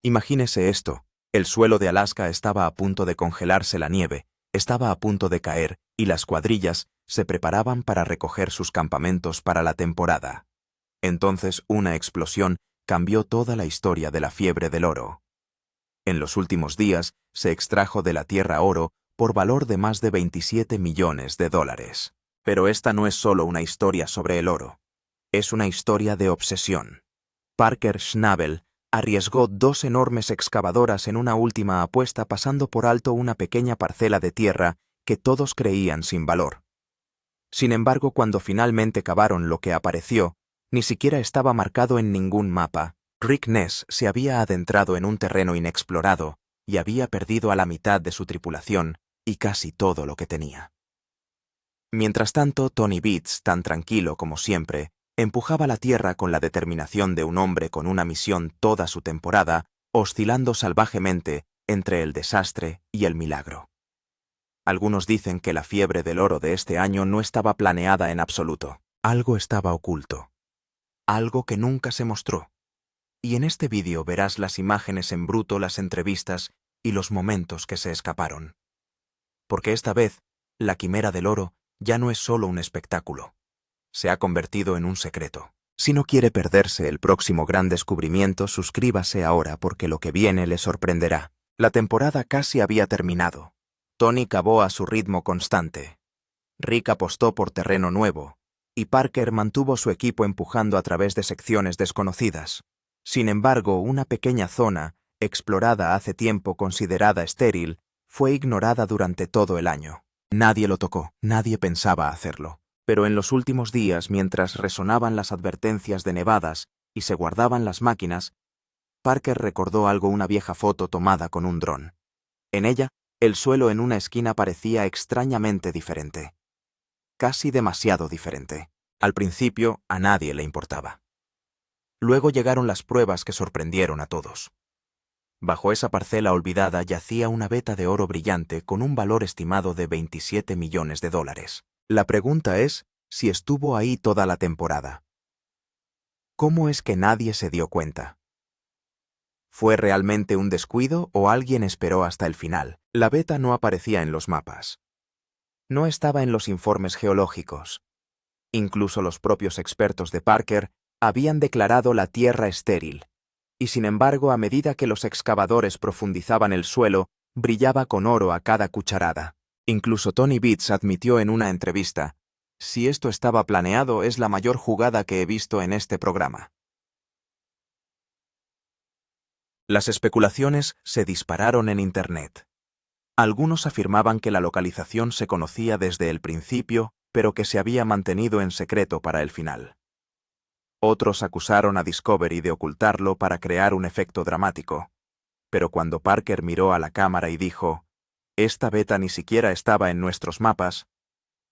Imagínese esto. El suelo de Alaska estaba a punto de congelarse, la nieve estaba a punto de caer y las cuadrillas se preparaban para recoger sus campamentos para la temporada. Entonces una explosión cambió toda la historia de la fiebre del oro. En los últimos días se extrajo de la tierra oro por valor de más de 27 millones de dólares. Pero esta no es solo una historia sobre el oro. Es una historia de obsesión. Parker Schnabel arriesgó 2 enormes excavadoras en una última apuesta, pasando por alto una pequeña parcela de tierra que todos creían sin valor. Sin embargo, cuando finalmente cavaron lo que apareció, ni siquiera estaba marcado en ningún mapa. Rick Ness se había adentrado en un terreno inexplorado y había perdido a la mitad de su tripulación y casi todo lo que tenía. Mientras tanto, Tony Beats, tan tranquilo como siempre, empujaba la tierra con la determinación de un hombre con una misión toda su temporada, oscilando salvajemente entre el desastre y el milagro. Algunos dicen que la fiebre del oro de este año no estaba planeada en absoluto. Algo estaba oculto. Algo que nunca se mostró. Y en este vídeo verás las imágenes en bruto, las entrevistas y los momentos que se escaparon. Porque esta vez, la quimera del oro ya no es solo un espectáculo. Se ha convertido en un secreto. Si no quiere perderse el próximo gran descubrimiento, suscríbase ahora porque lo que viene le sorprenderá. La temporada casi había terminado. Tony cavó a su ritmo constante. Rick apostó por terreno nuevo, y Parker mantuvo su equipo empujando a través de secciones desconocidas. Sin embargo, una pequeña zona, explorada hace tiempo considerada estéril, fue ignorada durante todo el año. Nadie lo tocó, nadie pensaba hacerlo. Pero en los últimos días, mientras resonaban las advertencias de nevadas y se guardaban las máquinas, Parker recordó algo, una vieja foto tomada con un dron. En ella, el suelo en una esquina parecía extrañamente diferente. Casi demasiado diferente. Al principio, a nadie le importaba. Luego llegaron las pruebas que sorprendieron a todos. Bajo esa parcela olvidada yacía una veta de oro brillante con un valor estimado de 27 millones de dólares. La pregunta es si estuvo ahí toda la temporada. ¿Cómo es que nadie se dio cuenta? ¿Fue realmente un descuido o alguien esperó hasta el final? La veta no aparecía en los mapas. No estaba en los informes geológicos. Incluso los propios expertos de Parker habían declarado la tierra estéril. Y sin embargo, a medida que los excavadores profundizaban el suelo, brillaba con oro a cada cucharada. Incluso Tony Beats admitió en una entrevista: si esto estaba planeado, es la mayor jugada que he visto en este programa. Las especulaciones se dispararon en Internet. Algunos afirmaban que la localización se conocía desde el principio, pero que se había mantenido en secreto para el final. Otros acusaron a Discovery de ocultarlo para crear un efecto dramático. Pero cuando Parker miró a la cámara y dijo: «Esta veta ni siquiera estaba en nuestros mapas»,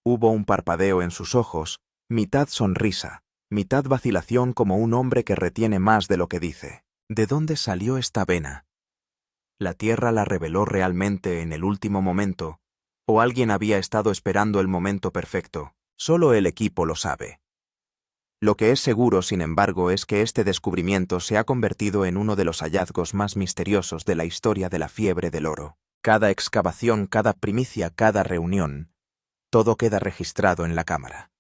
hubo un parpadeo en sus ojos, mitad sonrisa, mitad vacilación, como un hombre que retiene más de lo que dice. ¿De dónde salió esta vena? ¿La Tierra la reveló realmente en el último momento? ¿O alguien había estado esperando el momento perfecto? Solo el equipo lo sabe. Lo que es seguro, sin embargo, es que este descubrimiento se ha convertido en uno de los hallazgos más misteriosos de la historia de la fiebre del oro. Cada excavación, cada primicia, cada reunión, todo queda registrado en la cámara.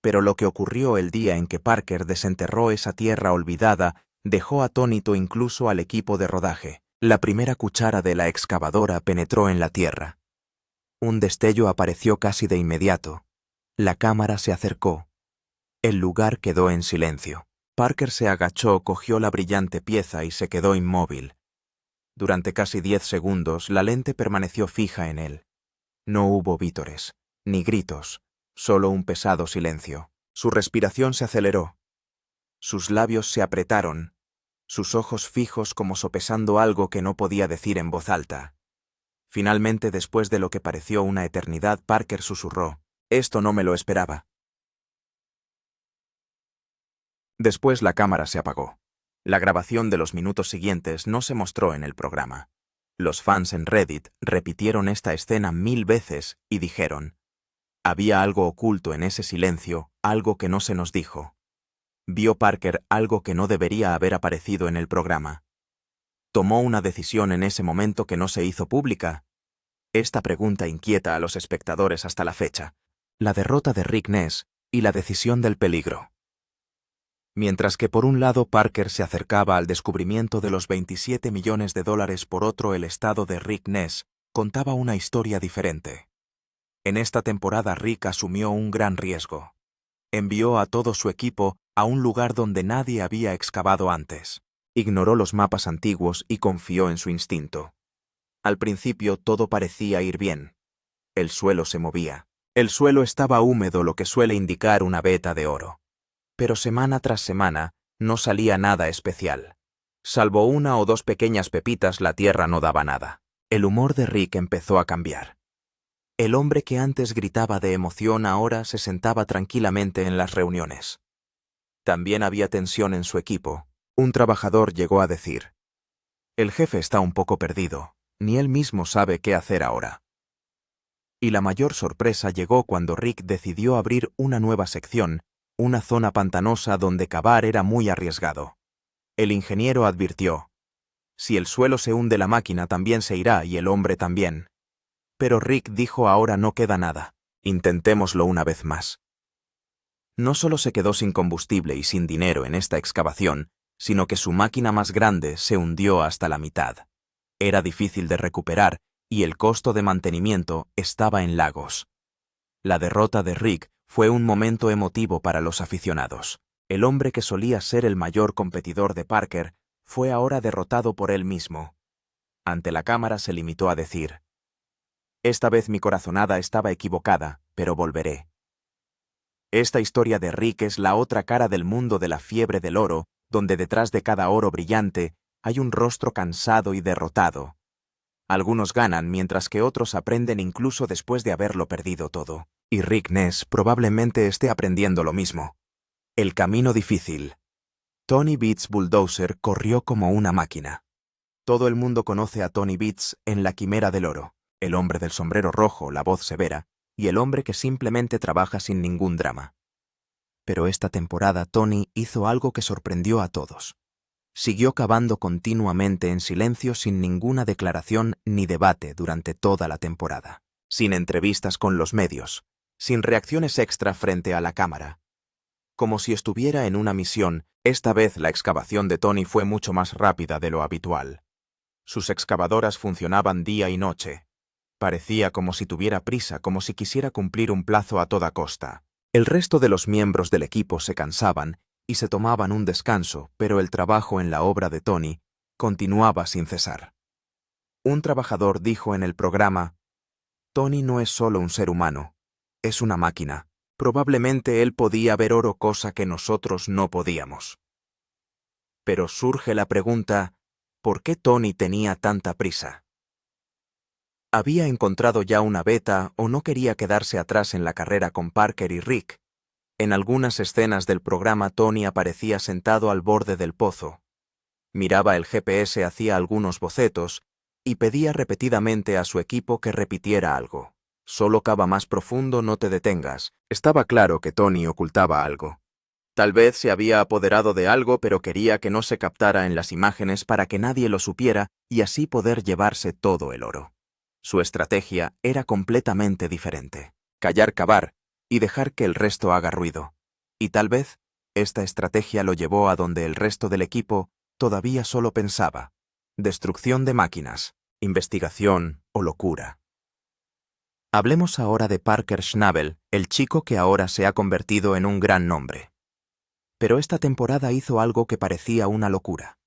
Pero lo que ocurrió el día en que Parker desenterró esa tierra olvidada dejó atónito incluso al equipo de rodaje. La primera cuchara de la excavadora penetró en la tierra. Un destello apareció casi de inmediato. La cámara se acercó. El lugar quedó en silencio. Parker se agachó, cogió la brillante pieza y se quedó inmóvil. Durante casi 10 segundos la lente permaneció fija en él. No hubo vítores, ni gritos, solo un pesado silencio. Su respiración se aceleró. Sus labios se apretaron, sus ojos fijos como sopesando algo que no podía decir en voz alta. Finalmente, después de lo que pareció una eternidad, Parker susurró: «Esto no me lo esperaba». Después la cámara se apagó. La grabación de los minutos siguientes no se mostró en el programa. Los fans en Reddit repitieron esta escena 1000 veces y dijeron: «Había algo oculto en ese silencio, algo que no se nos dijo». Vio Parker algo que no debería haber aparecido en el programa. ¿Tomó una decisión en ese momento que no se hizo pública? Esta pregunta inquieta a los espectadores hasta la fecha. La derrota de Rick Ness y la decisión del peligro. Mientras que por un lado Parker se acercaba al descubrimiento de los 27 millones de dólares, por otro el estado de Rick Ness contaba una historia diferente. En esta temporada Rick asumió un gran riesgo. Envió a todo su equipo a un lugar donde nadie había excavado antes. Ignoró los mapas antiguos y confió en su instinto. Al principio todo parecía ir bien. El suelo se movía. El suelo estaba húmedo, lo que suele indicar una veta de oro. Pero semana tras semana no salía nada especial. Salvo una o dos pequeñas pepitas, la tierra no daba nada. El humor de Rick empezó a cambiar. El hombre que antes gritaba de emoción ahora se sentaba tranquilamente en las reuniones. También había tensión en su equipo. Un trabajador llegó a decir: «El jefe está un poco perdido, ni él mismo sabe qué hacer ahora». Y la mayor sorpresa llegó cuando Rick decidió abrir una nueva sección, una zona pantanosa donde cavar era muy arriesgado. El ingeniero advirtió: «Si el suelo se hunde, la máquina también se irá y el hombre también». Pero Rick dijo: «Ahora no queda nada. Intentémoslo una vez más». No solo se quedó sin combustible y sin dinero en esta excavación, sino que su máquina más grande se hundió hasta la mitad. Era difícil de recuperar y el costo de mantenimiento estaba en lagos. La derrota de Rick fue un momento emotivo para los aficionados. El hombre que solía ser el mayor competidor de Parker fue ahora derrotado por él mismo. Ante la cámara se limitó a decir: «Esta vez mi corazonada estaba equivocada, pero volveré». Esta historia de Rick es la otra cara del mundo de la fiebre del oro, donde detrás de cada oro brillante hay un rostro cansado y derrotado. Algunos ganan mientras que otros aprenden incluso después de haberlo perdido todo. Y Rick Ness probablemente esté aprendiendo lo mismo. El camino difícil. Tony Beats Bulldozer corrió como una máquina. Todo el mundo conoce a Tony Beats en La Quimera del Oro, el hombre del sombrero rojo, la voz severa, y el hombre que simplemente trabaja sin ningún drama. Pero esta temporada Tony hizo algo que sorprendió a todos. Siguió cavando continuamente en silencio, sin ninguna declaración ni debate durante toda la temporada. Sin entrevistas con los medios, sin reacciones extra frente a la cámara. Como si estuviera en una misión, esta vez la excavación de Tony fue mucho más rápida de lo habitual. Sus excavadoras funcionaban día y noche. Parecía como si tuviera prisa, como si quisiera cumplir un plazo a toda costa. El resto de los miembros del equipo se cansaban y se tomaban un descanso, pero el trabajo en la obra de Tony continuaba sin cesar. Un trabajador dijo en el programa: «Tony no es solo un ser humano, es una máquina. Probablemente él podía ver oro, cosa que nosotros no podíamos». Pero surge la pregunta: ¿por qué Tony tenía tanta prisa? ¿Había encontrado ya una beta o no quería quedarse atrás en la carrera con Parker y Rick? En algunas escenas del programa Tony aparecía sentado al borde del pozo. Miraba el GPS, hacía algunos bocetos y pedía repetidamente a su equipo que repitiera algo. «Solo cava más profundo, no te detengas». Estaba claro que Tony ocultaba algo. Tal vez se había apoderado de algo, pero quería que no se captara en las imágenes para que nadie lo supiera y así poder llevarse todo el oro. Su estrategia era completamente diferente: callar, cavar y dejar que el resto haga ruido. Y tal vez esta estrategia lo llevó a donde el resto del equipo todavía solo pensaba: destrucción de máquinas, investigación o locura. Hablemos ahora de Parker Schnabel, el chico que ahora se ha convertido en un gran nombre. Pero esta temporada hizo algo que parecía una locura.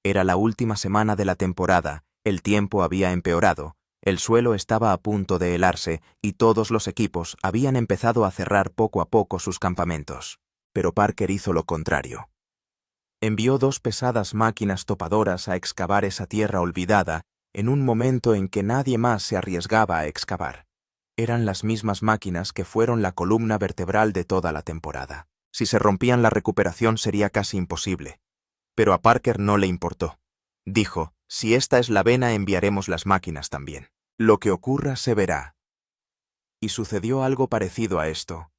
Era la última semana de la temporada, el tiempo había empeorado, el suelo estaba a punto de helarse y todos los equipos habían empezado a cerrar poco a poco sus campamentos. Pero Parker hizo lo contrario. Envió 2 pesadas máquinas topadoras a excavar esa tierra olvidada en un momento en que nadie más se arriesgaba a excavar. Eran las mismas máquinas que fueron la columna vertebral de toda la temporada. Si se rompían, la recuperación sería casi imposible. Pero a Parker no le importó. Dijo: «Si esta es la vena, enviaremos las máquinas también. Lo que ocurra se verá». Y sucedió algo parecido a esto.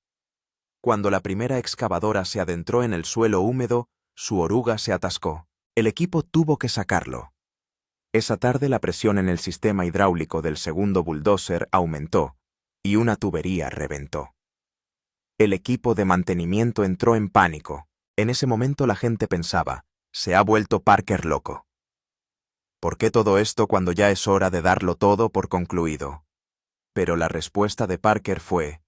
Cuando la primera excavadora se adentró en el suelo húmedo, su oruga se atascó. El equipo tuvo que sacarlo. Esa tarde la presión en el sistema hidráulico del segundo bulldozer aumentó y una tubería reventó. El equipo de mantenimiento entró en pánico. En ese momento la gente pensaba, se ha vuelto Parker loco. ¿Por qué todo esto cuando ya es hora de darlo todo por concluido? Pero la respuesta de Parker fue,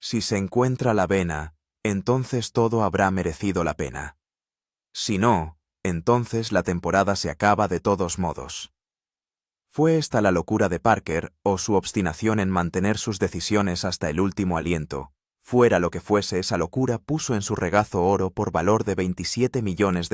si se encuentra la vena, entonces todo habrá merecido la pena. Si no, entonces la temporada se acaba de todos modos. ¿Fue esta la locura de Parker o su obstinación en mantener sus decisiones hasta el último aliento? Fuera lo que fuese, esa locura puso en su regazo oro por valor de $27 millones.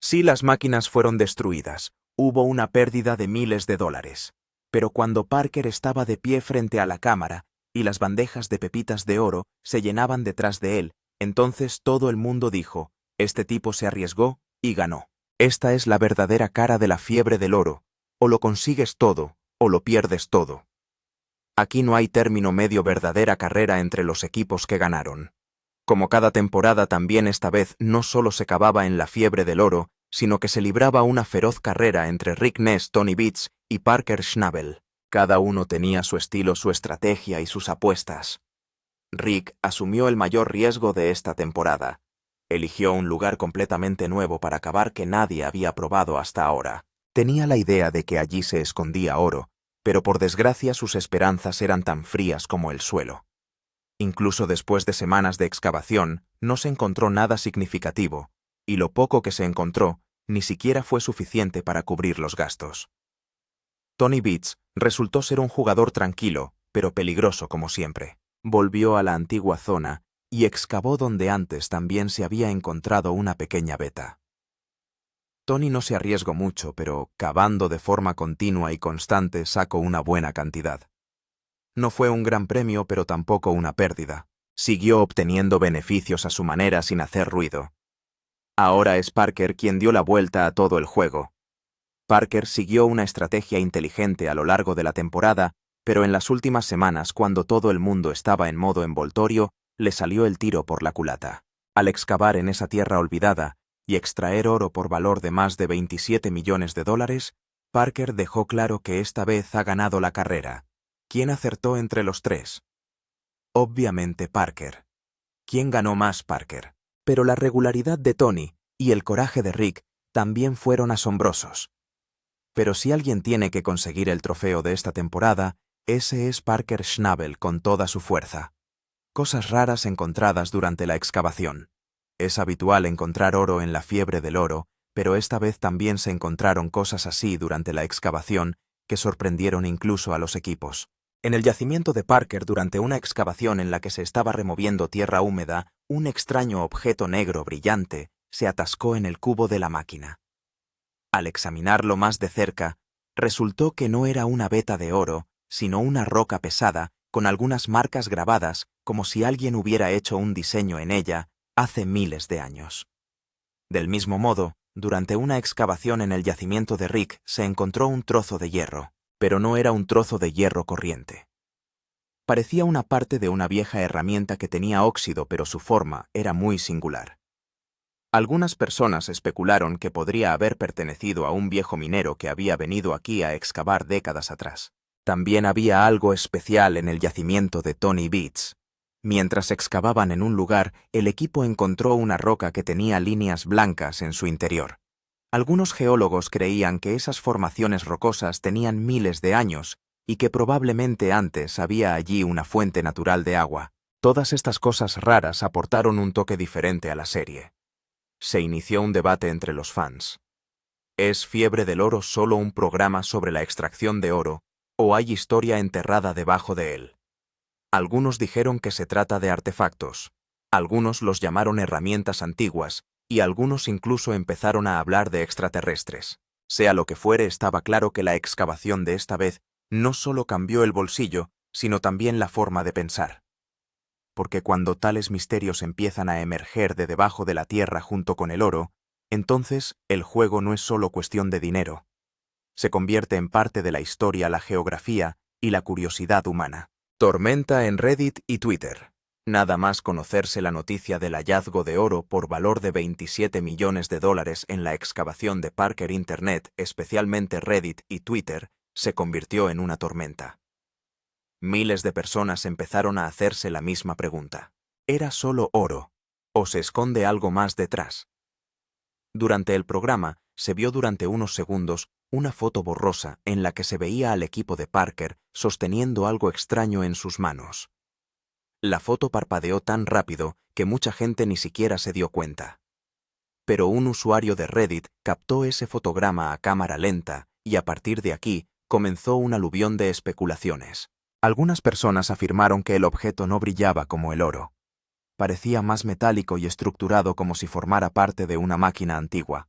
Sí, las máquinas fueron destruidas, hubo una pérdida de miles de dólares. Pero cuando Parker estaba de pie frente a la cámara y las bandejas de pepitas de oro se llenaban detrás de él, entonces todo el mundo dijo, este tipo se arriesgó y ganó. Esta es la verdadera cara de la fiebre del oro, o lo consigues todo, o lo pierdes todo. Aquí no hay término medio, verdadera carrera entre los equipos que ganaron. Como cada temporada, también esta vez no solo se cavaba en la fiebre del oro, sino que se libraba una feroz carrera entre Rick Ness, Tony Beach y Parker Schnabel. Cada uno tenía su estilo, su estrategia y sus apuestas. Rick asumió el mayor riesgo de esta temporada. Eligió un lugar completamente nuevo para cavar que nadie había probado hasta ahora. Tenía la idea de que allí se escondía oro, pero por desgracia sus esperanzas eran tan frías como el suelo. Incluso después de semanas de excavación, no se encontró nada significativo, y lo poco que se encontró ni siquiera fue suficiente para cubrir los gastos. Tony Beach resultó ser un jugador tranquilo, pero peligroso como siempre. Volvió a la antigua zona y excavó donde antes también se había encontrado una pequeña veta. Tony no se arriesgó mucho, pero cavando de forma continua y constante sacó una buena cantidad. No fue un gran premio, pero tampoco una pérdida. Siguió obteniendo beneficios a su manera sin hacer ruido. Ahora es Parker quien dio la vuelta a todo el juego. Parker siguió una estrategia inteligente a lo largo de la temporada, pero en las últimas semanas, cuando todo el mundo estaba en modo envoltorio, le salió el tiro por la culata. Al excavar en esa tierra olvidada y extraer oro por valor de más de $27 millones, Parker dejó claro que esta vez ha ganado la carrera. ¿Quién acertó entre los tres? Obviamente Parker. ¿Quién ganó más? Parker. Pero la regularidad de Tony y el coraje de Rick también fueron asombrosos. Pero si alguien tiene que conseguir el trofeo de esta temporada, ese es Parker Schnabel con toda su fuerza. Cosas raras encontradas durante la excavación. Es habitual encontrar oro en la fiebre del oro, pero esta vez también se encontraron cosas así durante la excavación que sorprendieron incluso a los equipos. En el yacimiento de Parker, durante una excavación en la que se estaba removiendo tierra húmeda, un extraño objeto negro brillante se atascó en el cubo de la máquina. Al examinarlo más de cerca, resultó que no era una veta de oro, sino una roca pesada con algunas marcas grabadas como si alguien hubiera hecho un diseño en ella hace miles de años. Del mismo modo, durante una excavación en el yacimiento de Rick se encontró un trozo de hierro, pero no era un trozo de hierro corriente. Parecía una parte de una vieja herramienta que tenía óxido, pero su forma era muy singular. Algunas personas especularon que podría haber pertenecido a un viejo minero que había venido aquí a excavar décadas atrás. También había algo especial en el yacimiento de Tony Beach. Mientras excavaban en un lugar, el equipo encontró una roca que tenía líneas blancas en su interior. Algunos geólogos creían que esas formaciones rocosas tenían miles de años y que probablemente antes había allí una fuente natural de agua. Todas estas cosas raras aportaron un toque diferente a la serie. Se inició un debate entre los fans. ¿Es Fiebre del Oro solo un programa sobre la extracción de oro o hay historia enterrada debajo de él? Algunos dijeron que se trata de artefactos, algunos los llamaron herramientas antiguas y algunos incluso empezaron a hablar de extraterrestres. Sea lo que fuere, estaba claro que la excavación de esta vez no solo cambió el bolsillo, sino también la forma de pensar. Porque cuando tales misterios empiezan a emerger de debajo de la tierra junto con el oro, entonces el juego no es solo cuestión de dinero. Se convierte en parte de la historia, la geografía y la curiosidad humana. Tormenta en Reddit y Twitter. Nada más conocerse la noticia del hallazgo de oro por valor de 27 millones de dólares en la excavación de Parker, Internet, especialmente Reddit y Twitter, se convirtió en una tormenta. Miles de personas empezaron a hacerse la misma pregunta. ¿Era solo oro? ¿O se esconde algo más detrás? Durante el programa, se vio durante unos segundos una foto borrosa en la que se veía al equipo de Parker sosteniendo algo extraño en sus manos. La foto parpadeó tan rápido que mucha gente ni siquiera se dio cuenta. Pero un usuario de Reddit captó ese fotograma a cámara lenta y a partir de aquí comenzó un aluvión de especulaciones. Algunas personas afirmaron que el objeto no brillaba como el oro. Parecía más metálico y estructurado como si formara parte de una máquina antigua.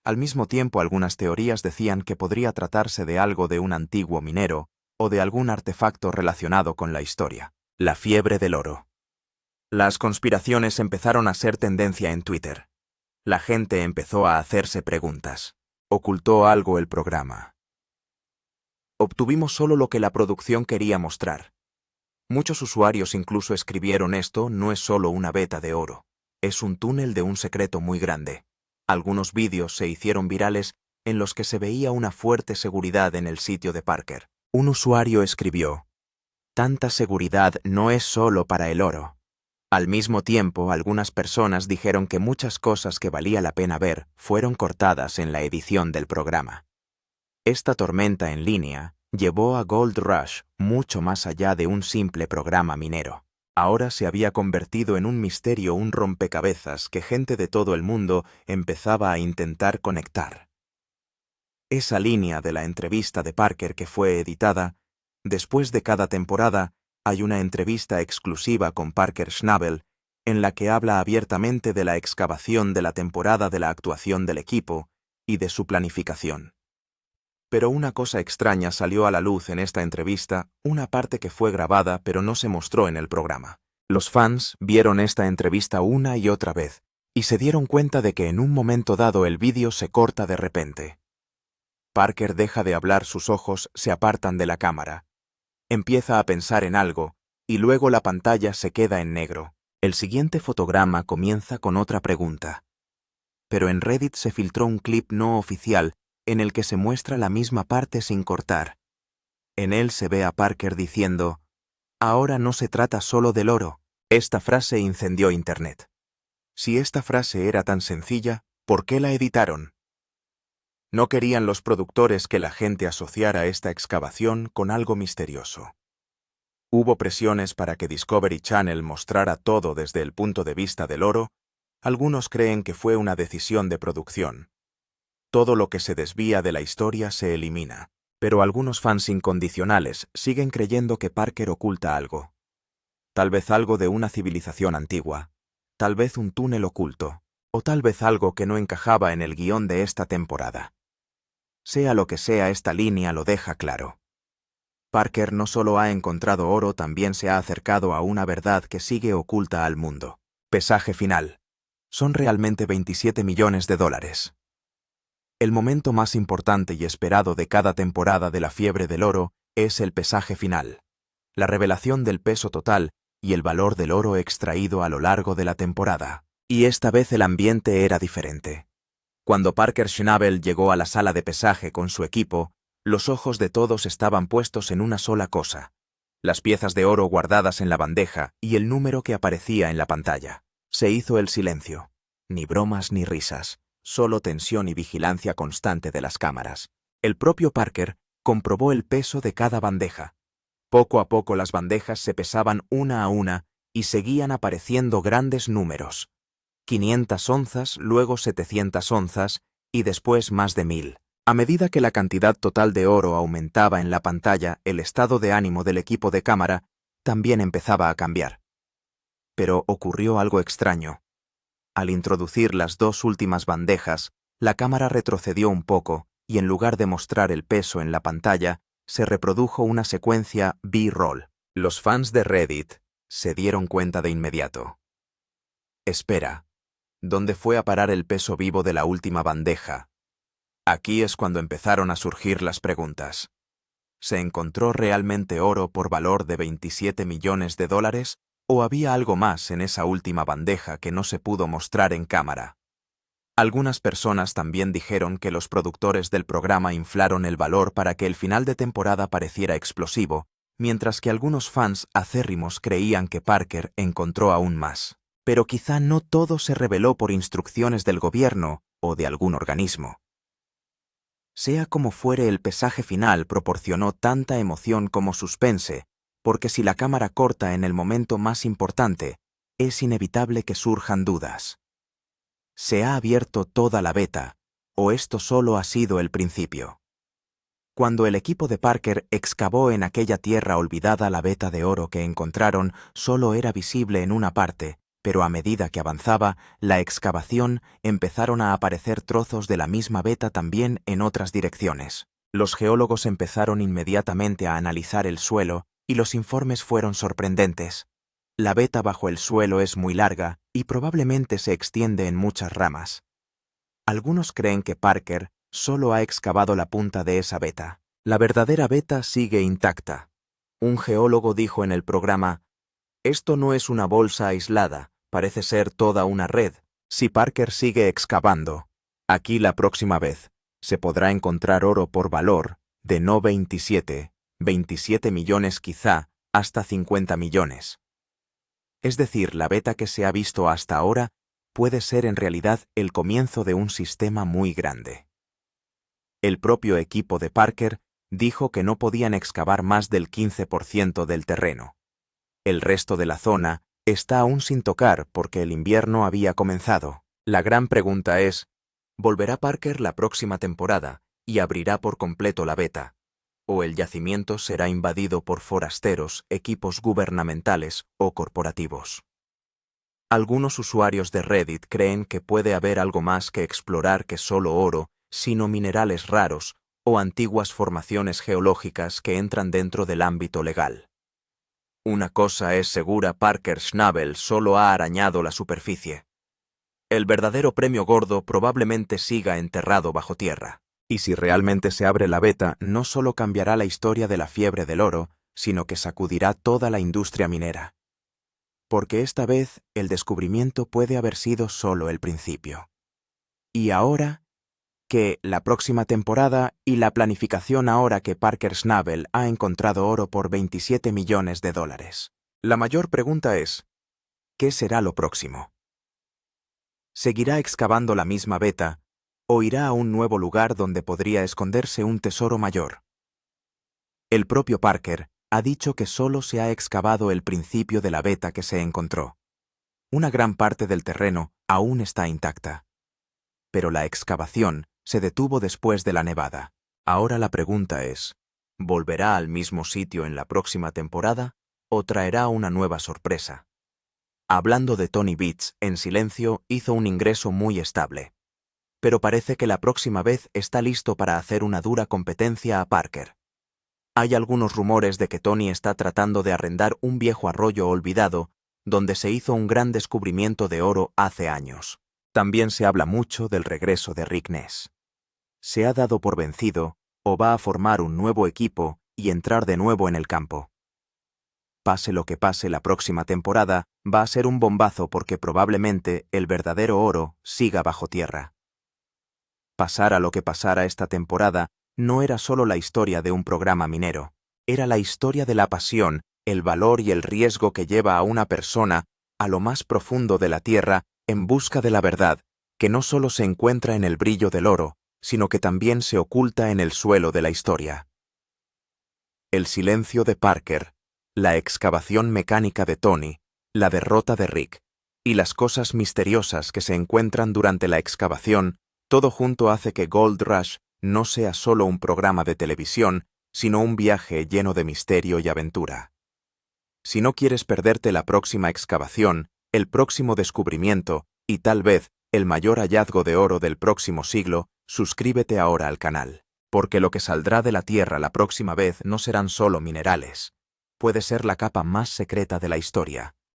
Al mismo tiempo, algunas teorías decían que podría tratarse de algo de un antiguo minero o de algún artefacto relacionado con la historia. La fiebre del oro. Las conspiraciones empezaron a ser tendencia en Twitter. La gente empezó a hacerse preguntas. ¿Ocultó algo el programa? Obtuvimos solo lo que la producción quería mostrar. Muchos usuarios incluso escribieron: esto no es solo una veta de oro, es un túnel de un secreto muy grande. Algunos vídeos se hicieron virales en los que se veía una fuerte seguridad en el sitio de Parker. Un usuario escribió: tanta seguridad no es solo para el oro. Al mismo tiempo, algunas personas dijeron que muchas cosas que valía la pena ver fueron cortadas en la edición del programa. Esta tormenta en línea llevó a Gold Rush mucho más allá de un simple programa minero. Ahora se había convertido en un misterio, un rompecabezas que gente de todo el mundo empezaba a intentar conectar. Esa línea de la entrevista de Parker que fue editada, después de cada temporada, hay una entrevista exclusiva con Parker Schnabel en la que habla abiertamente de la excavación de la temporada, de la actuación del equipo y de su planificación. Pero una cosa extraña salió a la luz en esta entrevista, una parte que fue grabada pero no se mostró en el programa. Los fans vieron esta entrevista una y otra vez y se dieron cuenta de que en un momento dado el vídeo se corta de repente. Parker deja de hablar, sus ojos se apartan de la cámara. Empieza a pensar en algo, y luego la pantalla se queda en negro. El siguiente fotograma comienza con otra pregunta. Pero en Reddit se filtró un clip no oficial en el que se muestra la misma parte sin cortar. En él se ve a Parker diciendo: ahora no se trata solo del oro. Esta frase incendió Internet. Si esta frase era tan sencilla, ¿por qué la editaron? No querían los productores que la gente asociara esta excavación con algo misterioso. Hubo presiones para que Discovery Channel mostrara todo desde el punto de vista del oro. Algunos creen que fue una decisión de producción. Todo lo que se desvía de la historia se elimina, pero algunos fans incondicionales siguen creyendo que Parker oculta algo. Tal vez algo de una civilización antigua, tal vez un túnel oculto, o tal vez algo que no encajaba en el guión de esta temporada. Sea lo que sea, esta línea lo deja claro. Parker no solo ha encontrado oro, también se ha acercado a una verdad que sigue oculta al mundo. Pesaje final. Son realmente 27 millones de dólares. El momento más importante y esperado de cada temporada de la fiebre del oro es el pesaje final, la revelación del peso total y el valor del oro extraído a lo largo de la temporada. Y esta vez el ambiente era diferente. Cuando Parker Schnabel llegó a la sala de pesaje con su equipo, los ojos de todos estaban puestos en una sola cosa: las piezas de oro guardadas en la bandeja y el número que aparecía en la pantalla. Se hizo el silencio. Ni bromas ni risas, solo tensión y vigilancia constante de las cámaras. El propio Parker comprobó el peso de cada bandeja. Poco a poco las bandejas se pesaban una a una y seguían apareciendo grandes números. 500 onzas, luego 700 onzas y después más de 1000. A medida que la cantidad total de oro aumentaba en la pantalla, el estado de ánimo del equipo de cámara también empezaba a cambiar. Pero ocurrió algo extraño. Al introducir las dos últimas bandejas, la cámara retrocedió un poco y en lugar de mostrar el peso en la pantalla, se reprodujo una secuencia B-roll. Los fans de Reddit se dieron cuenta de inmediato. Espera, ¿dónde fue a parar el peso vivo de la última bandeja? Aquí es cuando empezaron a surgir las preguntas. ¿Se encontró realmente oro por valor de 27 millones de dólares ¿O había algo más en esa última bandeja que no se pudo mostrar en cámara? Algunas personas también dijeron que los productores del programa inflaron el valor para que el final de temporada pareciera explosivo, mientras que algunos fans acérrimos creían que Parker encontró aún más. Pero quizá no todo se reveló por instrucciones del gobierno o de algún organismo. Sea como fuere, el pesaje final proporcionó tanta emoción como suspense, porque si la cámara corta en el momento más importante, es inevitable que surjan dudas. ¿Se ha abierto toda la beta, o esto solo ha sido el principio? Cuando el equipo de Parker excavó en aquella tierra olvidada la veta de oro que encontraron, solo era visible en una parte, pero a medida que avanzaba la excavación empezaron a aparecer trozos de la misma veta también en otras direcciones. Los geólogos empezaron inmediatamente a analizar el suelo y los informes fueron sorprendentes. La veta bajo el suelo es muy larga y probablemente se extiende en muchas ramas. Algunos creen que Parker solo ha excavado la punta de esa veta. La verdadera veta sigue intacta. Un geólogo dijo en el programa: «Esto no es una bolsa aislada, parece ser toda una red. Si Parker sigue excavando, aquí la próxima vez, se podrá encontrar oro por valor de no 27 millones, quizá hasta 50 millones. Es decir, la veta que se ha visto hasta ahora puede ser en realidad el comienzo de un sistema muy grande». El propio equipo de Parker dijo que no podían excavar más del 15% del terreno. El resto de la zona está aún sin tocar porque el invierno había comenzado. La gran pregunta es: ¿volverá Parker la próxima temporada y abrirá por completo la veta? ¿O el yacimiento será invadido por forasteros, equipos gubernamentales o corporativos? Algunos usuarios de Reddit creen que puede haber algo más que explorar que solo oro, sino minerales raros o antiguas formaciones geológicas que entran dentro del ámbito legal. Una cosa es segura: Parker Schnabel solo ha arañado la superficie. El verdadero premio gordo probablemente siga enterrado bajo tierra. Y si realmente se abre la veta, no solo cambiará la historia de la fiebre del oro, sino que sacudirá toda la industria minera. Porque esta vez el descubrimiento puede haber sido solo el principio. Y ahora, que la próxima temporada y la planificación ahora que Parker Schnabel ha encontrado oro por 27 millones de dólares. La mayor pregunta es: ¿qué será lo próximo? ¿Seguirá excavando la misma veta o irá a un nuevo lugar donde podría esconderse un tesoro mayor? El propio Parker ha dicho que solo se ha excavado el principio de la veta que se encontró. Una gran parte del terreno aún está intacta. Pero la excavación se detuvo después de la nevada. Ahora la pregunta es: ¿volverá al mismo sitio en la próxima temporada o traerá una nueva sorpresa? Hablando de Tony Beats, en silencio hizo un ingreso muy estable. Pero parece que la próxima vez está listo para hacer una dura competencia a Parker. Hay algunos rumores de que Tony está tratando de arrendar un viejo arroyo olvidado donde se hizo un gran descubrimiento de oro hace años. También se habla mucho del regreso de Rick Ness. ¿Se ha dado por vencido o va a formar un nuevo equipo y entrar de nuevo en el campo? Pase lo que pase la próxima temporada, va a ser un bombazo porque probablemente el verdadero oro siga bajo tierra. Pasara lo que pasara esta temporada, no era solo la historia de un programa minero, era la historia de la pasión, el valor y el riesgo que lleva a una persona a lo más profundo de la tierra en busca de la verdad, que no solo se encuentra en el brillo del oro, sino que también se oculta en el suelo de la historia. El silencio de Parker, la excavación mecánica de Tony, la derrota de Rick y las cosas misteriosas que se encuentran durante la excavación, todo junto hace que Gold Rush no sea solo un programa de televisión, sino un viaje lleno de misterio y aventura. Si no quieres perderte la próxima excavación, el próximo descubrimiento y tal vez el mayor hallazgo de oro del próximo siglo, suscríbete ahora al canal, porque lo que saldrá de la Tierra la próxima vez no serán solo minerales. Puede ser la capa más secreta de la historia,